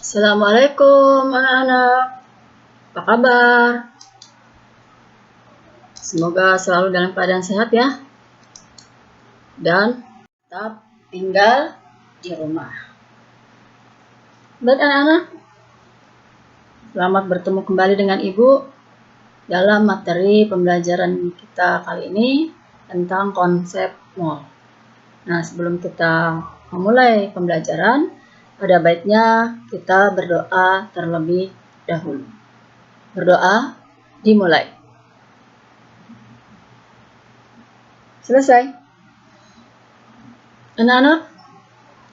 Assalamualaikum anak-anak, apa kabar? Semoga selalu dalam keadaan sehat ya, dan tetap tinggal di rumah. Baik anak-anak, selamat bertemu kembali dengan Ibu dalam materi pembelajaran kita kali ini tentang konsep mall. Nah, sebelum kita memulai pembelajaran, ada baiknya kita berdoa terlebih dahulu. Berdoa dimulai. Selesai. Anak-anak,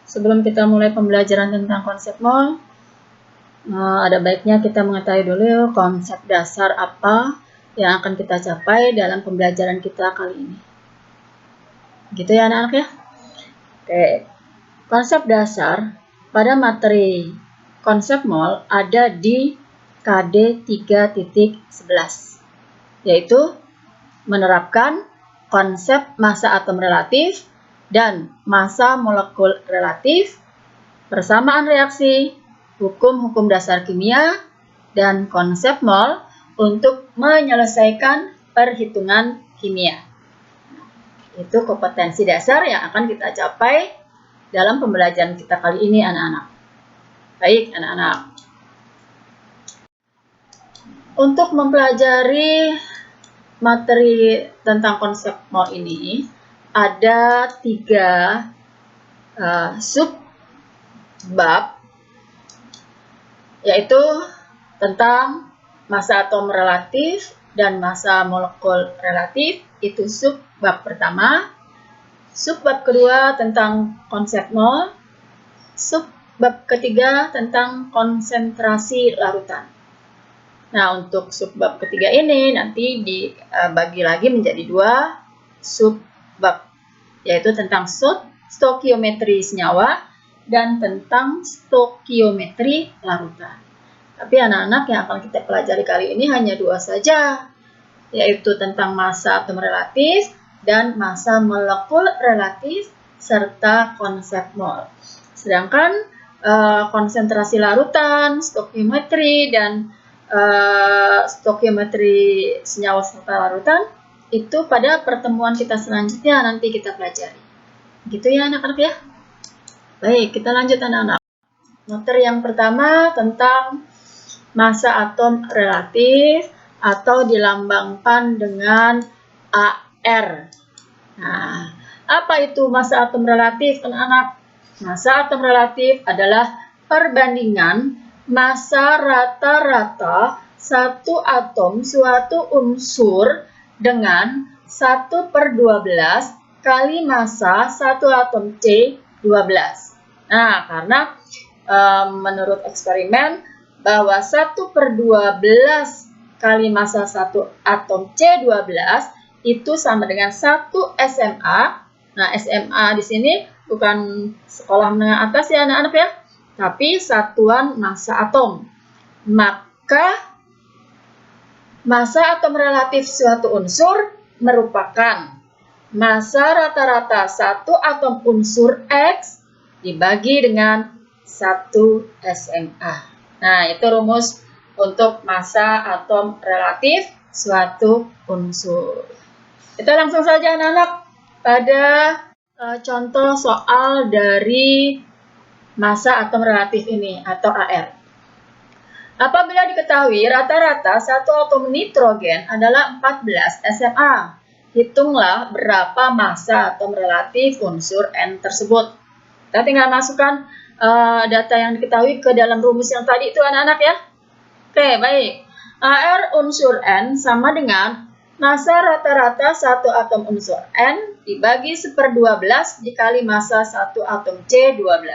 sebelum kita mulai pembelajaran tentang konsep mall, ada baiknya kita mengetahui dulu konsep dasar apa yang akan kita capai dalam pembelajaran kita kali ini. Gitu ya anak-anak ya. Oke. Konsep dasar pada materi konsep mall ada di KD 3.11, yaitu menerapkan konsep massa atom relatif dan massa molekul relatif, persamaan reaksi, hukum-hukum dasar kimia, dan konsep mol untuk menyelesaikan perhitungan kimia. Itu kompetensi dasar yang akan kita capai dalam pembelajaran kita kali ini anak-anak. Baik anak-anak. Untuk mempelajari materi tentang konsep mol ini, ada 3 sub-bab, yaitu tentang massa atom relatif dan massa molekul relatif, itu sub-bab pertama. Sub-bab kedua tentang konsep mol, sub-bab ketiga tentang konsentrasi larutan. Nah, untuk sub-bab ketiga ini nanti dibagi lagi menjadi 2 sub-bab, yaitu tentang stokiometri senyawa dan tentang stokiometri larutan. Tapi anak-anak yang akan kita pelajari kali ini hanya 2 saja, yaitu tentang massa atom relatif dan massa molekul relatif serta konsep mol. Sedangkan konsentrasi larutan, stokiometri, dan stokiometri senyawa serta larutan itu pada pertemuan kita selanjutnya nanti kita pelajari. Gitu ya anak-anak ya. Baik, kita lanjut anak-anak. Materi yang pertama tentang massa atom relatif atau dilambangkan dengan AR. Nah, apa itu massa atom relatif anak-anak? Massa atom relatif adalah perbandingan massa rata-rata satu atom suatu unsur dengan 1/12 kali massa satu atom C12. Nah, karena menurut eksperimen bahwa 1/12 kali massa satu atom C12 itu sama dengan 1 SMA. Nah, SMA di sini bukan sekolah menengah atas ya anak-anak ya, tapi satuan massa atom. Maka massa atom relatif suatu unsur merupakan massa rata-rata satu atom unsur X dibagi dengan 1 SMA. Nah, itu rumus untuk massa atom relatif suatu unsur. Kita langsung saja anak-anak pada contoh soal dari massa atom relatif ini atau AR. Apabila diketahui rata-rata satu atom nitrogen adalah 14 SMA, hitunglah berapa massa atom relatif unsur N tersebut. Kita tinggal masukkan data yang diketahui ke dalam rumus yang tadi itu anak-anak ya. Oke, baik. AR unsur N sama dengan massa rata-rata satu atom unsur N dibagi 1/12 dikali massa satu atom C12.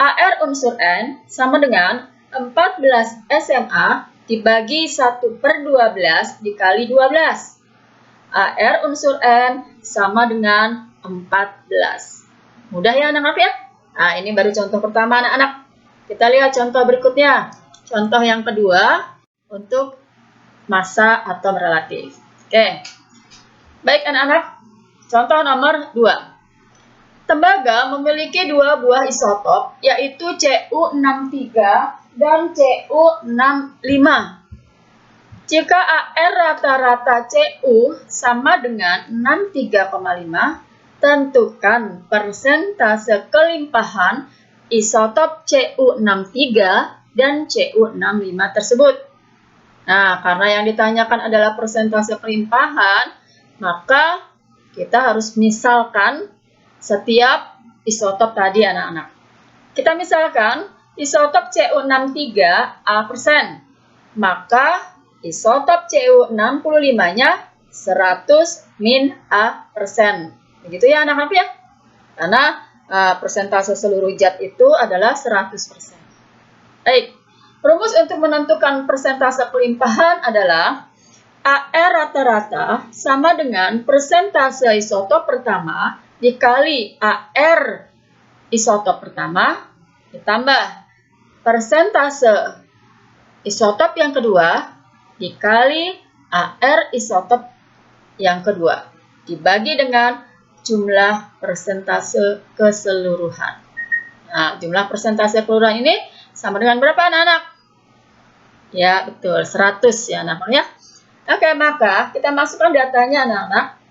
AR unsur N sama dengan 14 SMA dibagi 1/12 dikali 12. AR unsur N sama dengan 14. Mudah ya anak-anak ya? Nah, ini baru contoh pertama anak-anak. Kita lihat contoh berikutnya. Contoh yang kedua untuk massa atom relatif. Oke. Baik anak-anak. Contoh nomor 2. Tembaga tembaga memiliki dua buah isotop, yaitu Cu63 dan Cu65. Jika AR rata-rata Cu sama dengan 63,5, tentukan persentase kelimpahan isotop Cu63 dan Cu65 tersebut. Nah, karena yang ditanyakan adalah persentase kelimpahan, maka kita harus misalkan setiap isotop tadi, anak-anak. Kita misalkan isotop Cu63 A persen, maka isotop Cu65-nya 100 min A persen. Begitu ya anak-anak ya. Karena persentase seluruh zat itu adalah 100%. Baik, rumus untuk menentukan persentase kelimpahan adalah AR rata-rata sama dengan persentase isotop pertama dikali AR isotop pertama ditambah persentase isotop yang kedua dikali AR isotop yang kedua dibagi dengan jumlah persentase keseluruhan. Nah, jumlah persentase keseluruhan ini sama dengan berapa anak-anak? Ya, betul, 100 ya anak-anak ya. Oke, maka kita masukkan datanya anak-anak.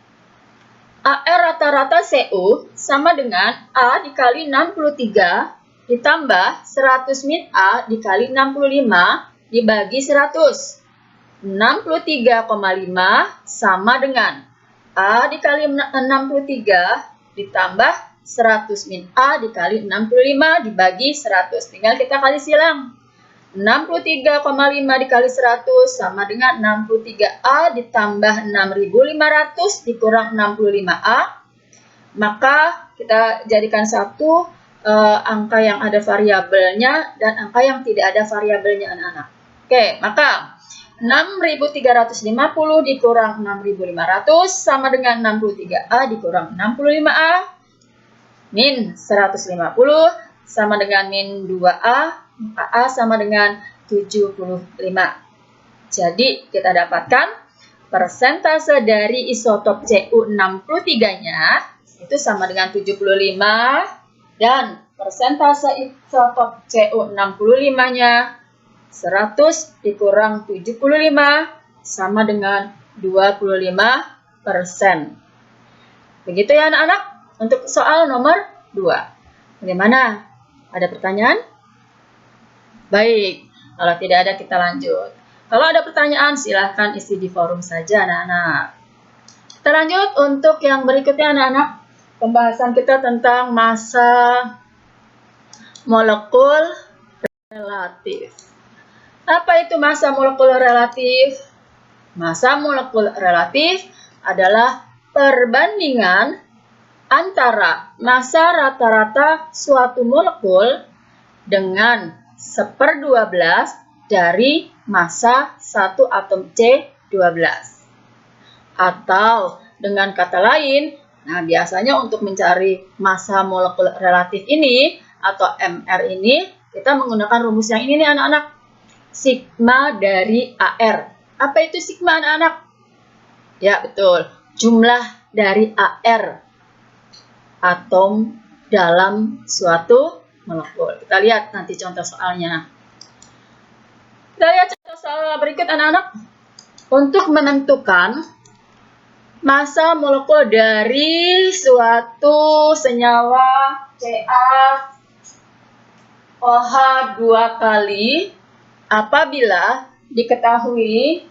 AR rata-rata Cu sama dengan A dikali 63 ditambah 100 min A dikali 65 dibagi 100. 63,5 sama dengan A dikali 63 ditambah 100 min A dikali 65 dibagi 100. Tinggal kita kali silang. 63,5 dikali 100 sama dengan 63A ditambah 6.500 dikurang 65A. Maka kita jadikan satu angka yang ada variabelnya dan angka yang tidak ada variabelnya anak-anak. Oke, maka 6.350 dikurang 6.500 sama dengan 63A dikurang 65A min 150 sama dengan min 2A, maka A sama dengan 75. Jadi kita dapatkan persentase dari isotop Cu63-nya itu sama dengan 75 dan persentase isotop Cu65-nya 100 dikurang 75 sama dengan 25%. Begitu ya anak-anak untuk soal nomor 2. Bagaimana? Ada pertanyaan? Baik, kalau tidak ada kita lanjut. Kalau ada pertanyaan silahkan isi di forum saja anak-anak. Kita lanjut untuk yang berikutnya anak-anak. Pembahasan kita tentang massa molekul relatif. Apa itu massa molekul relatif? Massa molekul relatif adalah perbandingan antara massa rata-rata suatu molekul dengan 1/12 dari massa satu atom C12. Atau dengan kata lain, nah biasanya untuk mencari massa molekul relatif ini atau MR ini, kita menggunakan rumus yang ini nih anak-anak. Sigma dari AR. Apa itu sigma anak-anak? Ya betul, jumlah dari AR atom dalam suatu molekul. Kita lihat nanti contoh soalnya. Kita lihat contoh soal berikut anak-anak. Untuk menentukan massa molekul dari suatu senyawa CaOH 2 kali apabila diketahui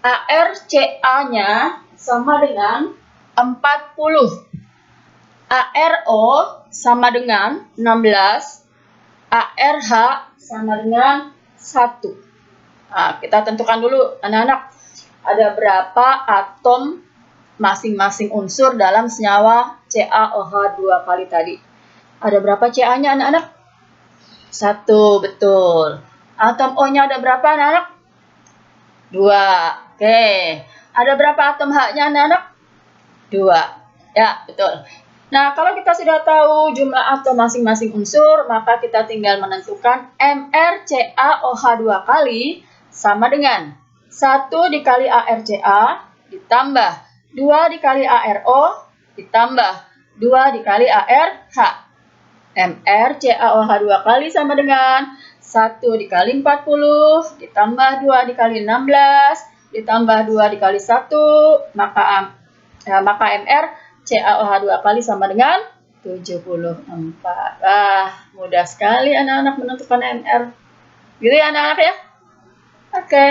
ArCa-nya sama dengan 40, ArO sama dengan 16, ArH sama dengan 1. Nah, kita tentukan dulu anak-anak ada berapa atom masing-masing unsur dalam senyawa CaOH 2 kali tadi. Ada berapa Ca-nya anak-anak? 1, betul. Atom O-nya ada berapa anak-anak? 2. Oke. Ada berapa atom H-nya anak-anak? 2. Ya, betul. Nah, kalau kita sudah tahu jumlah atom masing-masing unsur, maka kita tinggal menentukan MrCaOH 2 kali sama dengan 1 dikali ArCa ditambah 2 dikali ArO ditambah 2 dikali ARH. MR CaOH 2 kali sama dengan 1 dikali 40 ditambah 2 dikali 16 ditambah 2 dikali 1, maka MR CaOH 2 kali sama dengan 74. Mudah sekali anak-anak menentukan MR. Gitu ya anak-anak ya? Oke.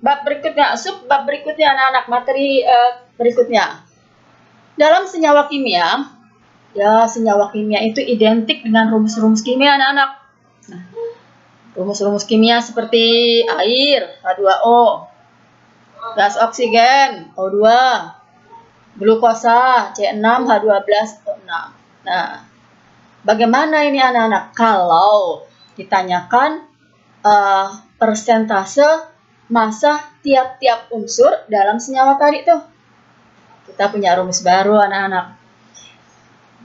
Bab berikutnya, bab berikutnya anak-anak, materi berikutnya. Dalam senyawa kimia, ya senyawa kimia itu identik dengan rumus-rumus kimia anak-anak. Nah, rumus-rumus kimia seperti air, H2O, gas oksigen, O2, glukosa, C6H12O6. Nah, bagaimana ini anak-anak kalau ditanyakan persentase massa tiap-tiap unsur dalam senyawa tadi tuh? Kita punya rumus baru anak-anak.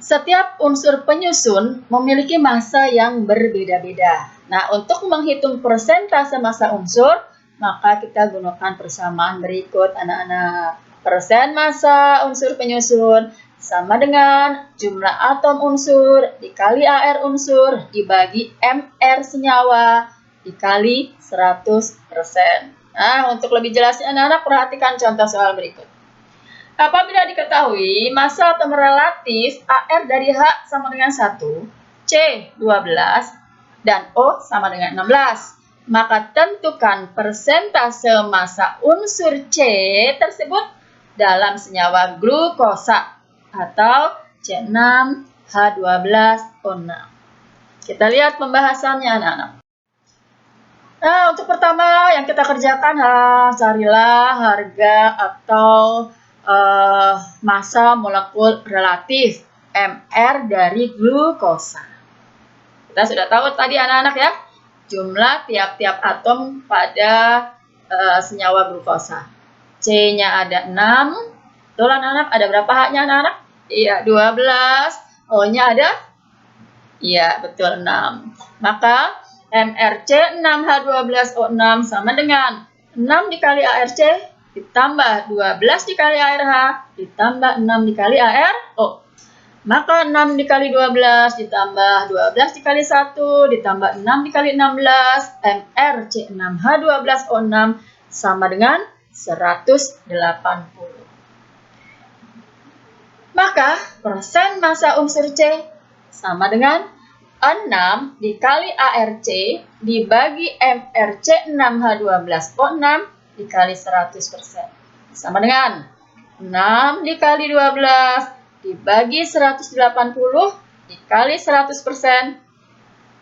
Setiap unsur penyusun memiliki massa yang berbeda-beda. Nah, untuk menghitung persentase massa unsur, maka kita gunakan persamaan berikut anak-anak. Persen massa unsur penyusun sama dengan jumlah atom unsur dikali AR unsur dibagi MR senyawa dikali 100%. Nah, untuk lebih jelasnya anak-anak perhatikan contoh soal berikut. Apabila diketahui massa atom relatif AR dari H sama dengan 1, C 12, dan O sama dengan 16, maka tentukan persentase massa unsur C tersebut dalam senyawa glukosa atau C6H12O6. Kita lihat pembahasannya anak-anak. Nah, untuk pertama yang kita kerjakan, carilah harga atau massa molekul relatif MR dari glukosa. Kita sudah tahu tadi anak-anak ya, jumlah tiap-tiap atom pada senyawa glukosa. C-nya ada 6. Betul anak-anak? Ada berapa H-nya anak-anak? Iya, 12. O-nya ada? Iya, betul 6. Maka MRC 6H12O6 sama dengan 6 dikali ARC ditambah 12 dikali ARH ditambah 6 dikali ARO. Maka 6 dikali 12 ditambah 12 dikali 1 ditambah 6 dikali 16 MRC6H12O6 sama dengan 180. Maka persen massa unsur C sama dengan 6 dikali ARC dibagi MRC 6H12O6 dikali 100%. Sama dengan 6 dikali 12 dibagi 180 dikali 100%.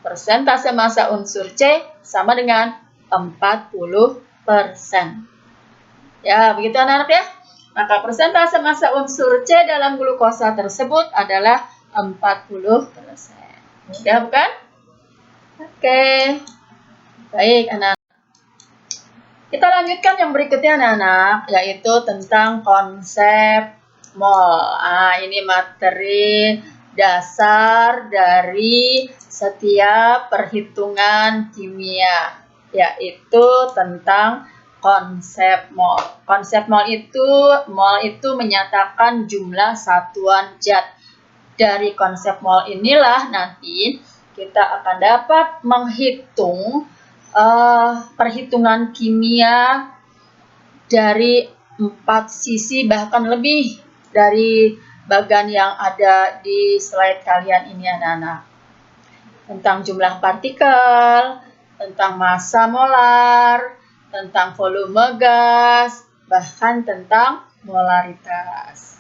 Persentase massa unsur C sama dengan 40%. Ya, begitu anak-anak ya. Maka persentase massa unsur C dalam glukosa tersebut adalah 40%. Mudah bukan? Oke. Baik anak. Kita lanjutkan yang berikutnya anak-anak, yaitu tentang konsep mol. Ini materi dasar dari setiap perhitungan kimia, yaitu tentang konsep mol. Konsep mol itu menyatakan jumlah satuan zat. Dari konsep mol inilah nanti kita akan dapat menghitung perhitungan kimia dari 4 sisi, bahkan lebih dari bagian yang ada di slide kalian ini anak-anak. Tentang jumlah partikel, tentang massa molar, tentang volume gas, bahkan tentang molaritas.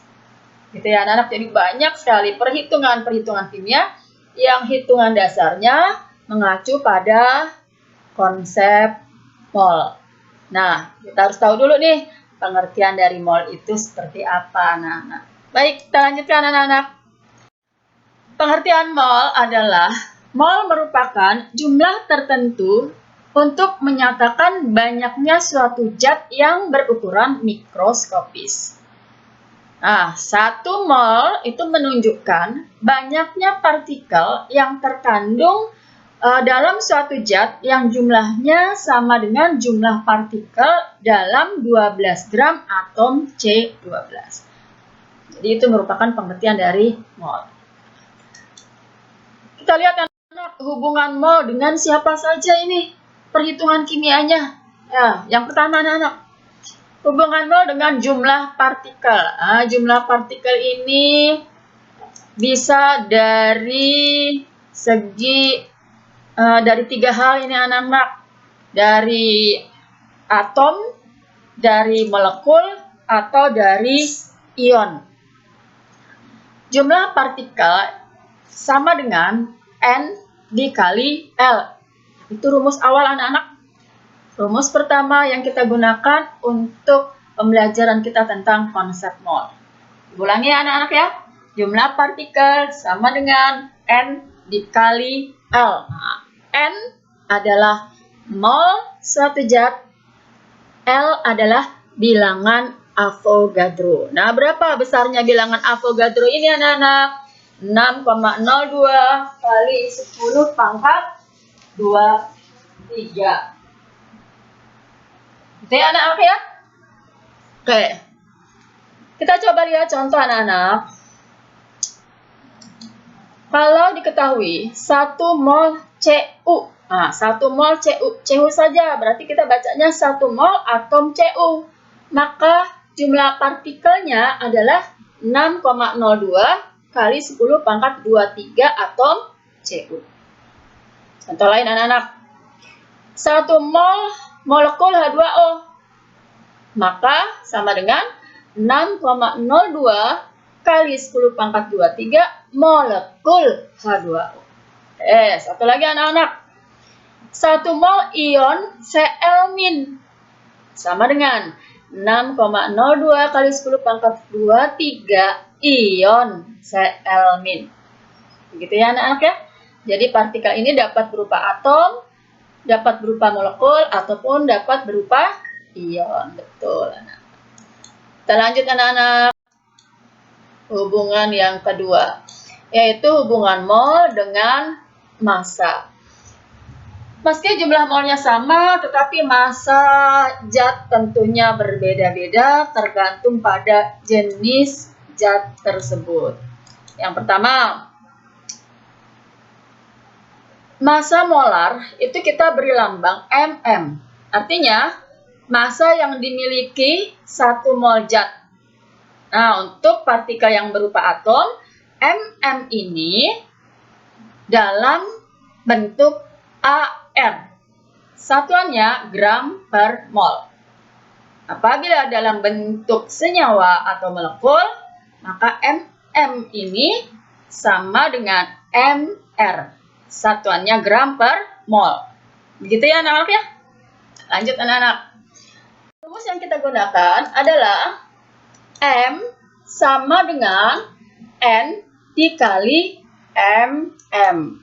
Gitu ya anak-anak, jadi banyak sekali perhitungan-perhitungan kimia yang hitungan dasarnya mengacu pada konsep mol. Nah, kita harus tahu dulu nih pengertian dari mol itu seperti apa anak-anak. Baik, kita lanjutkan anak-anak. Pengertian mol adalah mol merupakan jumlah tertentu untuk menyatakan banyaknya suatu zat yang berukuran mikroskopis. 1 mol itu menunjukkan banyaknya partikel yang terkandung dalam suatu zat yang jumlahnya sama dengan jumlah partikel dalam 12 gram atom C12. Jadi itu merupakan pengertian dari mol. Kita lihat anak-anak hubungan mol dengan siapa saja ini perhitungan kimianya. Ya, yang pertama anak-anak, hubungan mol dengan jumlah partikel. Jumlah partikel ini bisa dari segi dari 3 hal ini anak-anak. Dari atom, dari molekul, atau dari ion. Jumlah partikel sama dengan N dikali L. Itu rumus awal anak-anak. Rumus pertama yang kita gunakan untuk pembelajaran kita tentang konsep mol. Ulangi ya anak-anak ya. Jumlah partikel sama dengan N dikali L. N adalah mol suatu zat, L adalah bilangan Avogadro. Nah, berapa besarnya bilangan Avogadro ini anak-anak? 6,02 kali 10 pangkat 23. Itu ya anak-anak ya? Oke. Kita coba lihat contoh anak-anak. Kalau diketahui 1 mol Cu. Nah, 1 mol Cu saja. Berarti kita bacanya 1 mol atom Cu. Maka jumlah partikelnya adalah 6,02 kali 10 pangkat 23 atom Cu. Contoh lain anak-anak. 1 mol molekul H2O. Maka sama dengan 6,02 kali 10 pangkat 23 molekul H2O. Satu lagi anak-anak. 1 mol ion Cl- sama dengan 6,02 kali 10 pangkat 23 ion Cl-. Begitu ya anak-anak ya. Jadi partikel ini dapat berupa atom, dapat berupa molekul, ataupun dapat berupa ion. Betul anak. Kita lanjut anak-anak. Hubungan yang kedua, yaitu hubungan mol dengan massa. Meski jumlah molnya sama, tetapi massa zat tentunya berbeda-beda tergantung pada jenis zat tersebut. Yang pertama, massa molar itu kita beri lambang mm. Artinya, massa yang dimiliki 1 mol zat. Nah, untuk partikel yang berupa atom, mm ini dalam bentuk AR. Satuannya gram per mol. Apabila dalam bentuk senyawa atau molekul, maka mm ini sama dengan mr. Satuannya gram per mol. Begitu ya anak-anak ya? Lanjut anak-anak. Rumus yang kita gunakan adalah M sama dengan N dikali mm.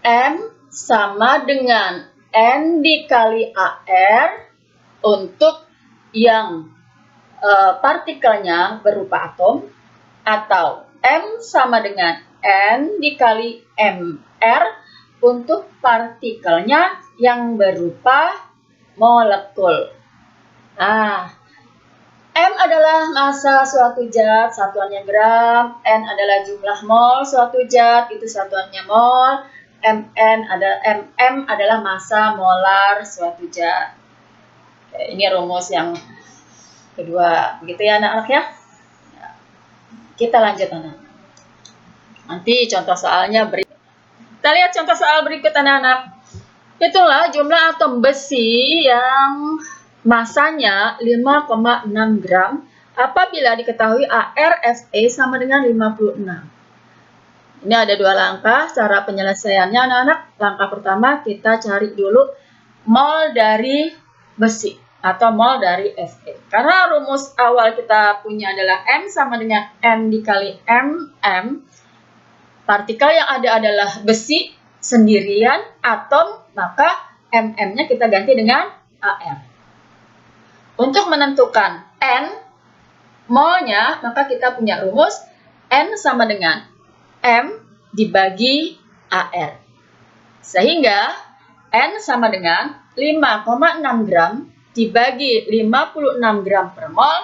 M sama dengan N dikali AR untuk yang partikelnya berupa atom, atau M sama dengan N dikali MR untuk partikelnya yang berupa molekul. Nah, M adalah massa suatu zat, satuannya gram. N adalah jumlah mol suatu zat, itu satuannya mol. mm adalah massa molar suatu zat. Oke, ini rumus yang kedua. Begitu ya anak-anak ya? Kita lanjut anak. Nanti contoh soalnya berikut. Kita lihat contoh soal berikut anak-anak. Itulah jumlah atom besi yang masanya 5,6 gram apabila diketahui ArFe sama dengan 56. Ini ada 2 langkah cara penyelesaiannya anak-anak. Langkah pertama kita cari dulu mol dari besi atau mol dari Fe. Karena rumus awal kita punya adalah M sama dengan N dikali mm. Partikel yang ada adalah besi sendirian, atom, maka mm-nya kita ganti dengan Ar. Untuk menentukan N molnya, maka kita punya rumus N sama dengan M dibagi Ar. Sehingga N sama dengan 5,6 gram dibagi 56 gram per mol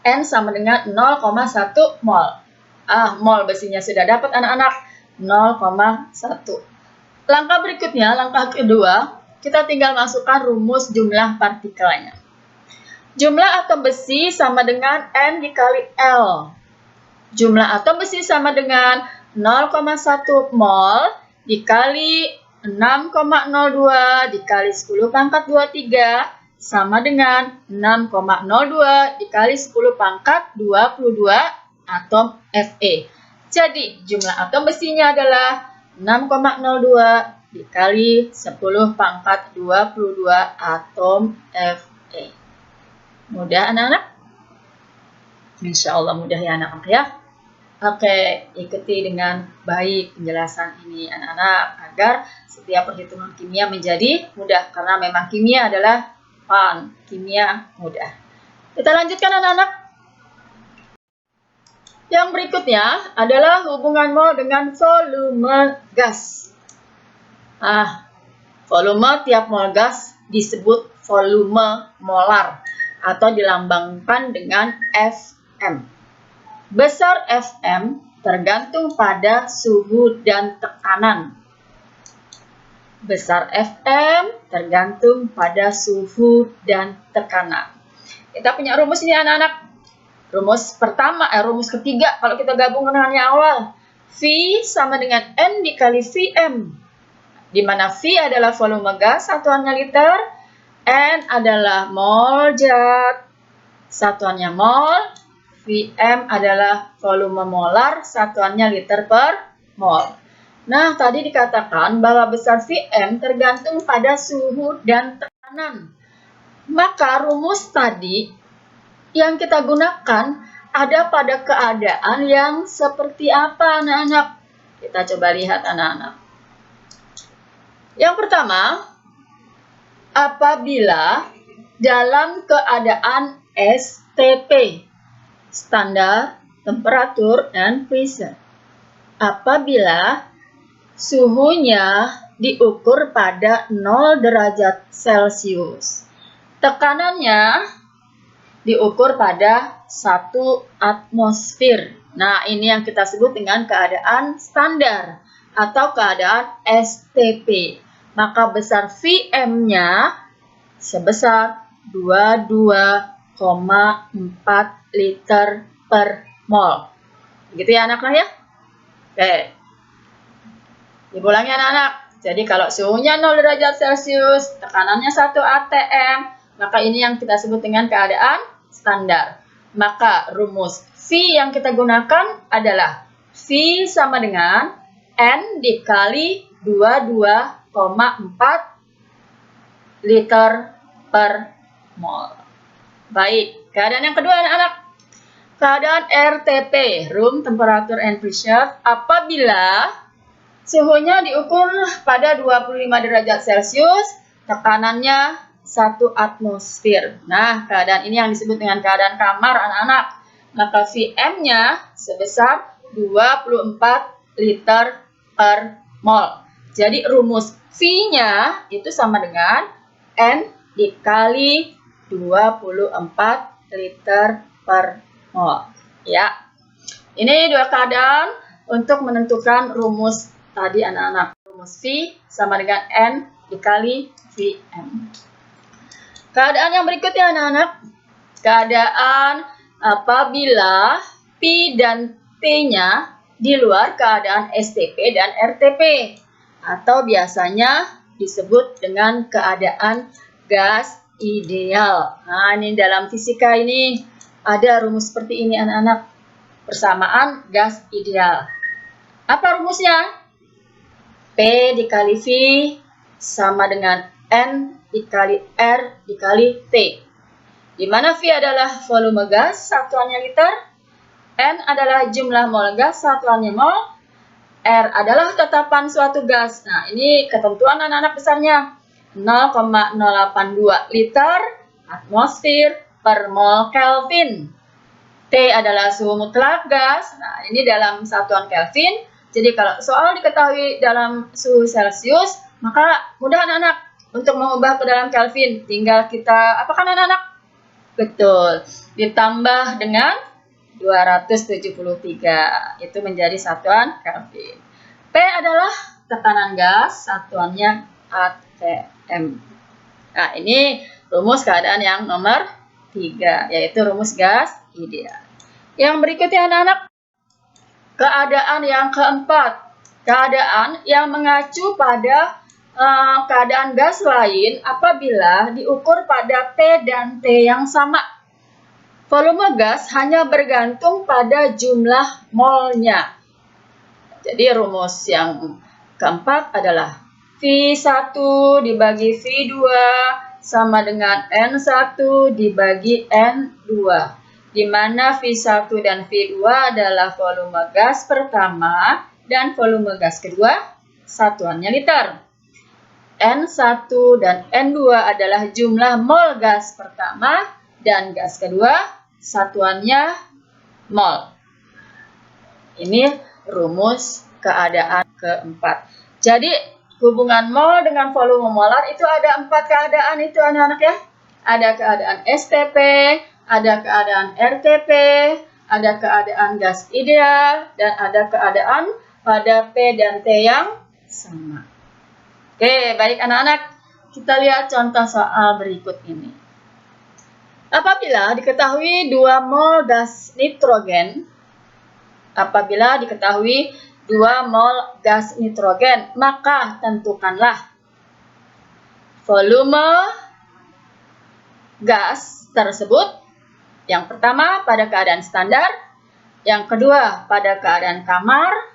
N sama dengan 0,1 mol. Mol besinya sudah dapat anak-anak, 0,1. Langkah berikutnya, langkah kedua, kita tinggal masukkan rumus jumlah partikelnya. Jumlah atom besi sama dengan N dikali L. Jumlah atom besi sama dengan 0,1 mol dikali 6,02 dikali 10 pangkat 23 sama dengan 6,02 dikali 10 pangkat 22 atom Fe. Jadi, jumlah atom besinya adalah 6,02 dikali 10 pangkat 22 atom Fe. Mudah anak-anak? Insya Allah mudah ya anak-anak ya. Oke, ikuti dengan baik penjelasan ini anak-anak agar setiap perhitungan kimia menjadi mudah karena memang kimia adalah fun, kimia mudah. Kita lanjutkan anak-anak. Yang berikutnya adalah hubungan mol dengan volume gas. Volume tiap mol gas disebut volume molar atau dilambangkan dengan Fm. Besar Fm tergantung pada suhu dan tekanan. Besar Fm tergantung pada suhu dan tekanan. Kita punya rumus ini anak-anak. Rumus ketiga kalau kita gabung dengan yang awal. V sama dengan N dikali Vm. Di mana V adalah volume gas, satuannya liter. N adalah mol zat, satuannya mol. Vm adalah volume molar, satuannya liter per mol. Nah, tadi dikatakan bahwa besar Vm tergantung pada suhu dan tekanan. Maka rumus tadi yang kita gunakan ada pada keadaan yang seperti apa anak-anak? Kita coba lihat anak-anak. Yang pertama, apabila dalam keadaan STP, standar temperatur and pressure. Apabila suhunya diukur pada 0 derajat Celcius. Tekanannya diukur pada 1 atmosfer. Nah, ini yang kita sebut dengan keadaan standar atau keadaan STP. Maka besar Vm-nya sebesar 22,4 liter per mol. Begitu ya anak-anak ya? Oke. Diulangi anak-anak. Jadi kalau suhunya 0 derajat Celcius, tekanannya 1 atm, maka ini yang kita sebut dengan keadaan standar. Maka rumus V yang kita gunakan adalah V sama dengan N dikali 22,4 liter per mol. Baik, keadaan yang kedua anak-anak. Keadaan RTP, room temperature and pressure, apabila suhunya diukur pada 25 derajat Celcius, tekanannya 1 atmosfer. Nah, keadaan ini yang disebut dengan keadaan kamar anak-anak. Maka Vm-nya sebesar 24 liter per mol. Jadi rumus V-nya itu sama dengan N dikali 24 liter per mol. Ya. Ini dua keadaan untuk menentukan rumus tadi anak-anak. Rumus V sama dengan N dikali Vm. Keadaan yang berikutnya anak-anak. Keadaan apabila P dan T-nya di luar keadaan STP dan RTP. Atau biasanya disebut dengan keadaan gas ideal. Nah, ini dalam fisika ini ada rumus seperti ini anak-anak. Persamaan gas ideal. Apa rumusnya? P dikali V sama dengan N dikali R dikali T. Di mana V adalah volume gas, satuannya liter. N adalah jumlah mol gas, satuannya mol. R adalah tetapan suatu gas. Nah, ini ketentuan anak-anak besarnya. 0,082 liter atmosfer per mol Kelvin. T adalah suhu mutlak gas. Nah, ini dalam satuan Kelvin. Jadi kalau soal diketahui dalam suhu Celcius, maka mudah anak-anak untuk mengubah ke dalam Kelvin. Tinggal kita apakan anak-anak? Betul. Ditambah dengan 273. Itu menjadi satuan Kelvin. P adalah tekanan gas, satuannya atm. Nah, ini rumus keadaan yang nomor 3, yaitu rumus gas ideal. Yang berikutnya anak-anak, keadaan yang keempat. Keadaan yang mengacu pada keadaan gas lain apabila diukur pada P dan T yang sama. Volume gas hanya bergantung pada jumlah molnya. Jadi rumus yang keempat adalah V1 dibagi V2 sama dengan N1 dibagi N2. Di mana V1 dan V2 adalah volume gas pertama dan volume gas kedua, satuannya liter. N1 dan N2 adalah jumlah mol gas pertama dan gas kedua, satuannya mol. Ini rumus keadaan keempat. Jadi hubungan mol dengan volume molar itu ada 4 keadaan itu anak-anak ya. Ada keadaan STP, ada keadaan RTP, ada keadaan gas ideal, dan ada keadaan pada P dan T yang sama. Oke, baik anak-anak. Kita lihat contoh soal berikut ini. Apabila diketahui 2 mol gas nitrogen, maka tentukanlah volume gas tersebut. Yang pertama pada keadaan standar, yang kedua pada keadaan kamar,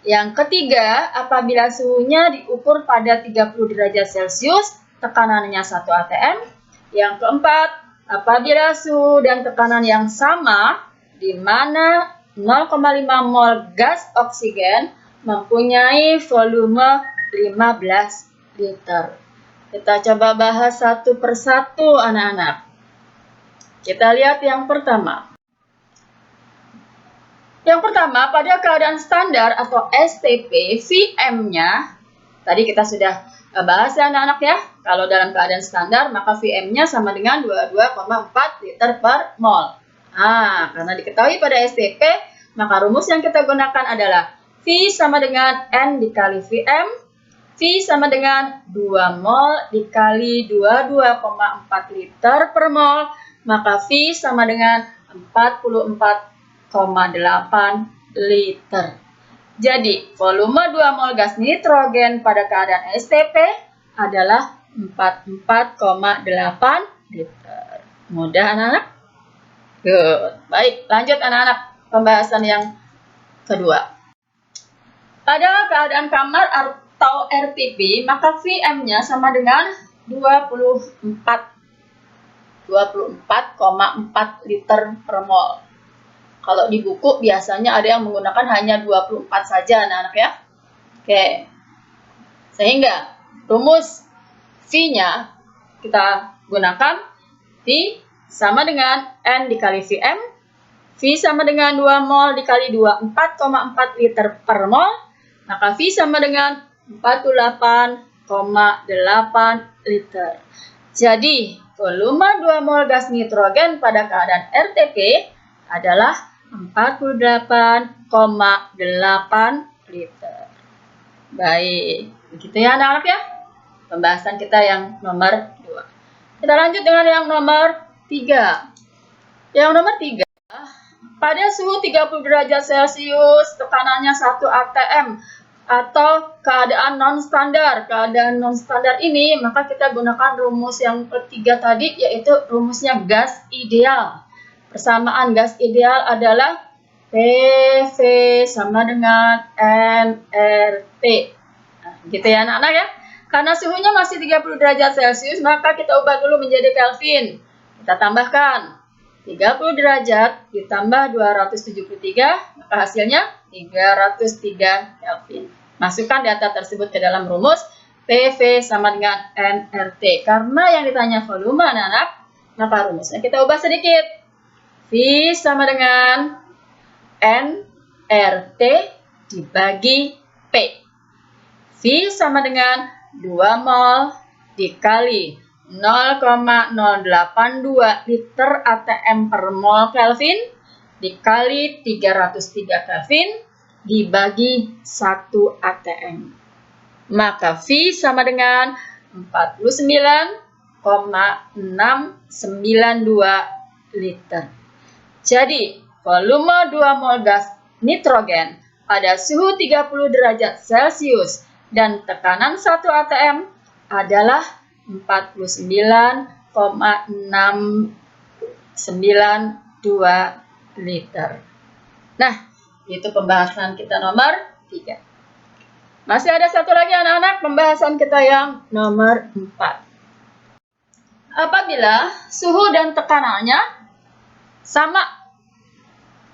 yang ketiga apabila suhunya diukur pada 30 derajat Celcius, tekanannya 1 atm, yang keempat apabila suhu dan tekanan yang sama di mana 0,5 mol gas oksigen mempunyai volume 15 liter. Kita coba bahas satu persatu anak-anak. Kita lihat yang pertama. Yang pertama, pada keadaan standar atau STP, Vm-nya, tadi kita sudah bahas ya anak-anak ya. Kalau dalam keadaan standar, maka Vm-nya sama dengan 22,4 liter per mol. Nah, karena diketahui pada STP, maka rumus yang kita gunakan adalah V sama dengan N dikali Vm. V sama dengan 2 mol dikali 22,4 liter per mol. Maka V sama dengan 44,8 liter. Jadi, volume 2 mol gas nitrogen pada keadaan STP adalah 44,8 liter. Mudah anak-anak? Good. Baik, lanjut anak-anak. Pembahasan yang kedua. Pada keadaan kamar atau RTP, maka Vm-nya sama dengan 24,4 liter per mol. Kalau di buku biasanya ada yang menggunakan hanya 24 saja anak-anak ya. Oke. Sehingga rumus V-nya kita gunakan V sama dengan N dikali Vm. V sama dengan 2 mol dikali 24,4 liter per mol. Maka V sama dengan 48,8 liter. Jadi volume 2 mol gas nitrogen pada keadaan RTP adalah 48,8 liter. Baik, begitu ya anak-anak ya. Pembahasan kita yang nomor 2. Kita lanjut dengan yang nomor 3. Yang nomor 3, pada suhu 30 derajat Celcius, tekanannya 1 atm atau keadaan non-standar. Keadaan non-standar ini, maka kita gunakan rumus yang ketiga tadi, yaitu rumusnya gas ideal. Persamaan gas ideal adalah PV sama dengan nRT. Nah, gitu ya anak-anak ya. Karena suhunya masih 30 derajat Celcius, maka kita ubah dulu menjadi Kelvin. Kita tambahkan 30 derajat ditambah 273, maka hasilnya 303 Kelvin. Masukkan data tersebut ke dalam rumus PV sama dengan nRT. Karena yang ditanya volume anak-anak, maka rumusnya kita ubah sedikit. V sama dengan nRT dibagi P. V sama dengan 2 mol dikali 0,082 liter ATM per mol Kelvin dikali 303 Kelvin dibagi 1 ATM. Maka V sama dengan 49,692 liter. Jadi, volume 2 mol gas nitrogen pada suhu 30 derajat Celcius dan tekanan 1 ATM adalah 49,692 liter. Nah, itu pembahasan kita nomor 3. Masih ada satu lagi anak-anak, pembahasan kita yang nomor 4. Apabila suhu dan tekanannya sama,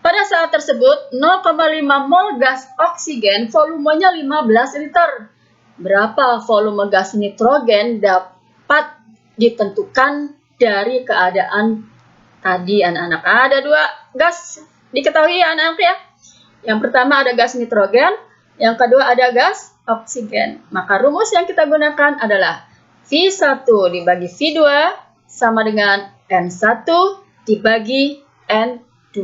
pada saat tersebut 0,5 mol gas oksigen volumenya 15 liter. Berapa volume gas nitrogen dapat ditentukan dari keadaan tadi anak-anak. Ada 2 gas diketahui ya anak-anak ya. Yang pertama ada gas nitrogen, yang kedua ada gas oksigen. Maka rumus yang kita gunakan adalah V1 dibagi V2 sama dengan N1 dibagi N2.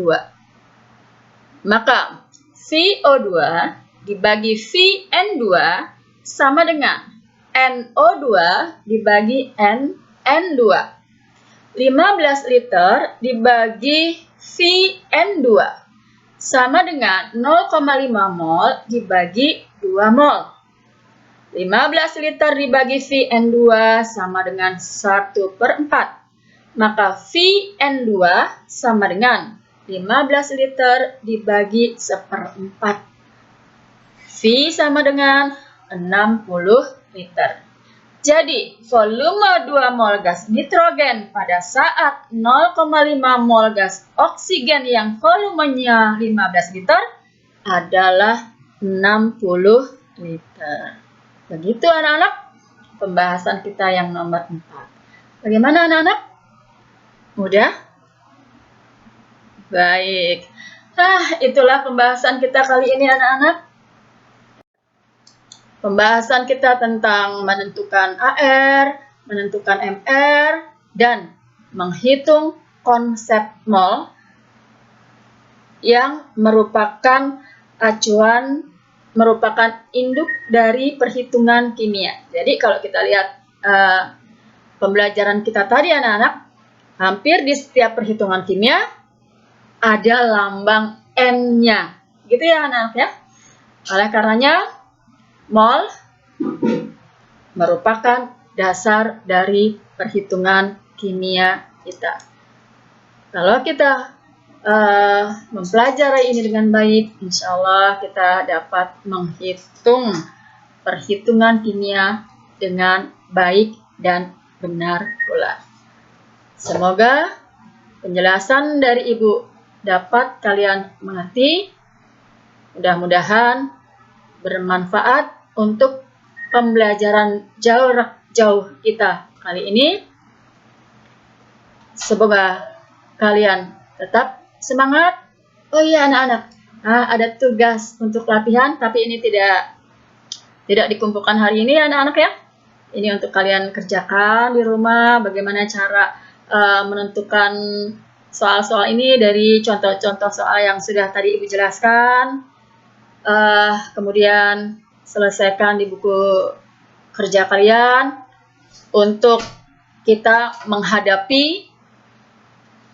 Maka VO2 dibagi VN2 sama dengan NO2 dibagi NN2. 15 liter dibagi VN2 sama dengan 0,5 mol dibagi 2 mol. 15 liter dibagi VN2 sama dengan 1/4. Maka VN2 sama dengan 15 liter dibagi 1/4. V sama dengan 60 liter. Jadi, volume 2 mol gas nitrogen pada saat 0,5 mol gas oksigen yang volumenya 15 liter adalah 60 liter. Begitu anak-anak, pembahasan kita yang nomor 4. Bagaimana anak-anak? Mudah? Baik. Itulah pembahasan kita kali ini anak-anak. Pembahasan kita tentang menentukan AR, menentukan MR, dan menghitung konsep mol yang merupakan acuan, merupakan induk dari perhitungan kimia. Jadi kalau kita lihat pembelajaran kita tadi anak-anak, hampir di setiap perhitungan kimia ada lambang N-nya. Gitu ya anak-anak ya. Oleh karenanya, mol merupakan dasar dari perhitungan kimia kita. Kalau kita mempelajari ini dengan baik, insya Allah kita dapat menghitung perhitungan kimia dengan baik dan benar pula. Semoga penjelasan dari Ibu dapat kalian mengerti. Mudah-mudahan bermanfaat untuk pembelajaran jarak jauh kita kali ini. Semoga kalian tetap semangat. Oh iya anak-anak, ada tugas untuk latihan, tapi ini tidak dikumpulkan hari ini anak-anak ya. Ini untuk kalian kerjakan di rumah, bagaimana cara menentukan soal-soal ini dari contoh-contoh soal yang sudah tadi Ibu jelaskan. Kemudian selesaikan di buku kerja kalian untuk kita menghadapi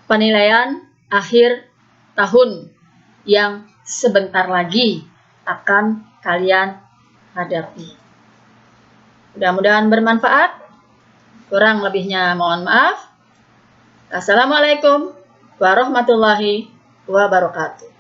penilaian akhir tahun yang sebentar lagi akan kalian hadapi. Mudah-mudahan bermanfaat. Kurang lebihnya mohon maaf. Assalamualaikum warahmatullahi wabarakatuh.